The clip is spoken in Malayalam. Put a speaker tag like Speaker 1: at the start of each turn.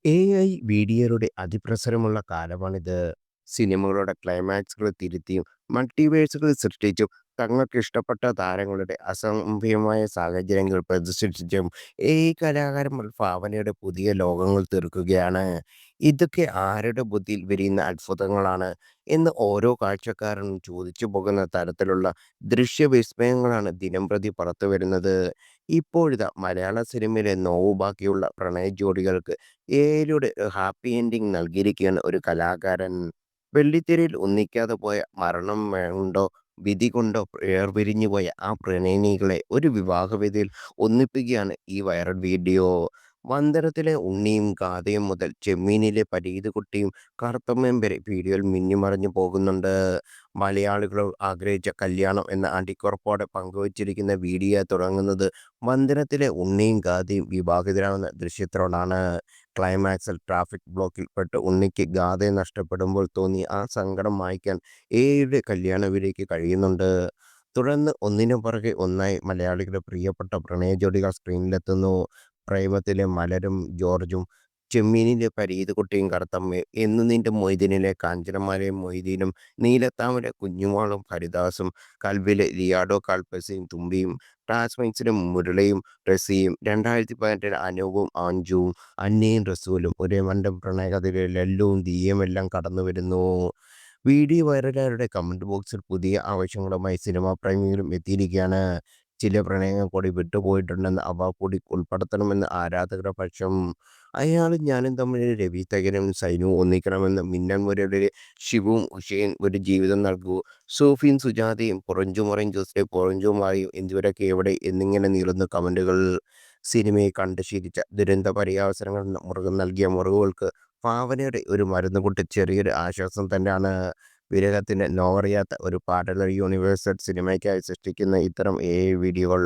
Speaker 1: AI വീഡിയോയുടെ അതിപ്രസരമുള്ള കാലമാണിത്. സിനിമകളുടെ ക്ലൈമാക്സുകൾ തിരുത്തിയും മൾട്ടിവേഴ്സുകൾ സൃഷ്ടിച്ചും തങ്ങൾക്ക് ഇഷ്ടപ്പെട്ട താരങ്ങളുടെ അസംഭവ്യമായ സാഹചര്യങ്ങൾ പ്രദർശിപ്പിച്ചും AI കലാകാരന്മാർ ഭാവനയുടെ പുതിയ ലോകങ്ങൾ തീർക്കുകയാണ്. ഇതൊക്കെ ആരുടെ ബുദ്ധിയിൽ വിരിയുന്ന അത്ഭുതങ്ങളാണ് എന്ന് ഓരോ കാഴ്ചക്കാരനും ചോദിച്ചു പോകുന്ന തരത്തിലുള്ള ദൃശ്യവിസ്മയങ്ങളാണ് ദിനംപ്രതി പുറത്തുവരുന്നത്. ഇപ്പോഴിതാ മലയാള സിനിമയിലെ നോവു ബാക്കിയുള്ള പ്രണയ ജോഡികൾക്ക് എഐയിലൂടെ ഹാപ്പി എൻഡിങ് നൽകിയിരിക്കുകയാണ് ഒരു കലാകാരൻ. വെള്ളിത്തിരയിൽ ഒന്നിക്കാതെ പോയ മരണം കൊണ്ടോ വിധി കൊണ്ടോ വേർപിരിഞ്ഞു പോയ ആ പ്രണയിനികളെ ഒരു വിവാഹവേദിയിൽ ഒന്നിപ്പിക്കുകയാണ് ഈ വൈറൽ വീഡിയോ. വന്ദനത്തിലെ ഉണ്ണിയും ഗാഥയും മുതൽ ചെമ്മീനിലെ പരീതുകുട്ടിയും കറുത്തമ്മയും വരെ വീഡിയോയിൽ മിന്നിമറഞ്ഞു പോകുന്നുണ്ട്. മലയാളികൾ ആഗ്രഹിച്ച കല്യാണം എന്ന അടിക്കുറപ്പോടെ പങ്കുവച്ചിരിക്കുന്ന വീഡിയോ തുടങ്ങുന്നത് വന്ദനത്തിലെ ഉണ്ണിയും ഗാഥയും വിവാഹിതരാകുന്ന ദൃശ്യത്തോടാണ്. ക്ലൈമാക്സിൽ ട്രാഫിക് ബ്ലോക്കിൽ പെട്ട് ഉണ്ണിക്ക് ഗാഥയെ നഷ്ടപ്പെടുമ്പോൾ തോന്നിയ ആ സങ്കടം മായ്ക്കാൻ എയുടെ കല്യാണവിലേക്ക് കഴിയുന്നുണ്ട്. തുടർന്ന് ഒന്നിനു പുറകെ ഒന്നായി മലയാളികളുടെ പ്രിയപ്പെട്ട പ്രണയ ജോഡികൾ സ്ക്രീനിലെത്തുന്നു. പ്രേമത്തിലെ മലരും ജോർജും, ചെമ്മീനിലെ പരീതുകുട്ടിയും കറുത്തമ്മയും, എന്നു നിന്റെ മൊയ്തീനിലെ കാഞ്ചനമാലയും മൊയ്തീനും, നീലത്താമര കുഞ്ഞുമോളും ഹരിദാസും, കൽബിലെ ലിയാഡോ കാൽപ്പസിയും തുമ്പിയും, ക്ലാസ്മേറ്റ്സിലെ മുരളിയും റസിയും, 2018 അനൂപും അഞ്ജുവും, അന്നയും റസൂലും, ഒരേ മണ്ടം പ്രണയകഥയിലെ ലല്ലുവും ദിയയുമെല്ലാം കടന്നു വരുന്നു. വീഡിയോ വൈറലായവരുടെ കമന്റ് ബോക്സിൽ പുതിയ ആവശ്യങ്ങളുമായി സിനിമാ പ്രേമികളും എത്തിയിരിക്കുകയാണ്. ചില പ്രണയങ്ങൾ കൂടി വിട്ടുപോയിട്ടുണ്ടെന്ന് അവ കൂടി ഉൾപ്പെടുത്തണമെന്ന് ആരാധകരുടെ പക്ഷം. അയാളും ഞാനും തമ്മിൽ രവി തകരും സൈനുവും ഒന്നിക്കണമെന്ന് മിന്നൽ മുരളിലെ ശിവും ഹുസൈൻ ഒരു ജീവിതം നൽകൂ, സൂഫിയും സുജാതയും പൊറഞ്ചുമറയും ജോസിലെ പൊറഞ്ചുമായും എന്നിവരൊക്കെ എവിടെ എന്നിങ്ങനെ നീളുന്ന കമന്റുകൾ. സിനിമയെ കണ്ട് ശീലിച്ച ദുരന്ത പര്യാവസരങ്ങൾ നൽകിയ മുറിവുകൾക്ക് ഭാവനയുടെ ഒരു മരുന്നുകൂട്ട് ചെറിയൊരു ആശ്വാസം തന്നെയാണ്. വിരഹത്തിന് നോവറിയാത്ത ഒരു പാരലൽ യൂണിവേഴ്സൽ സിനിമയ്ക്കായി സൃഷ്ടിക്കുന്ന ഇത്തരം AI വീഡിയോകൾ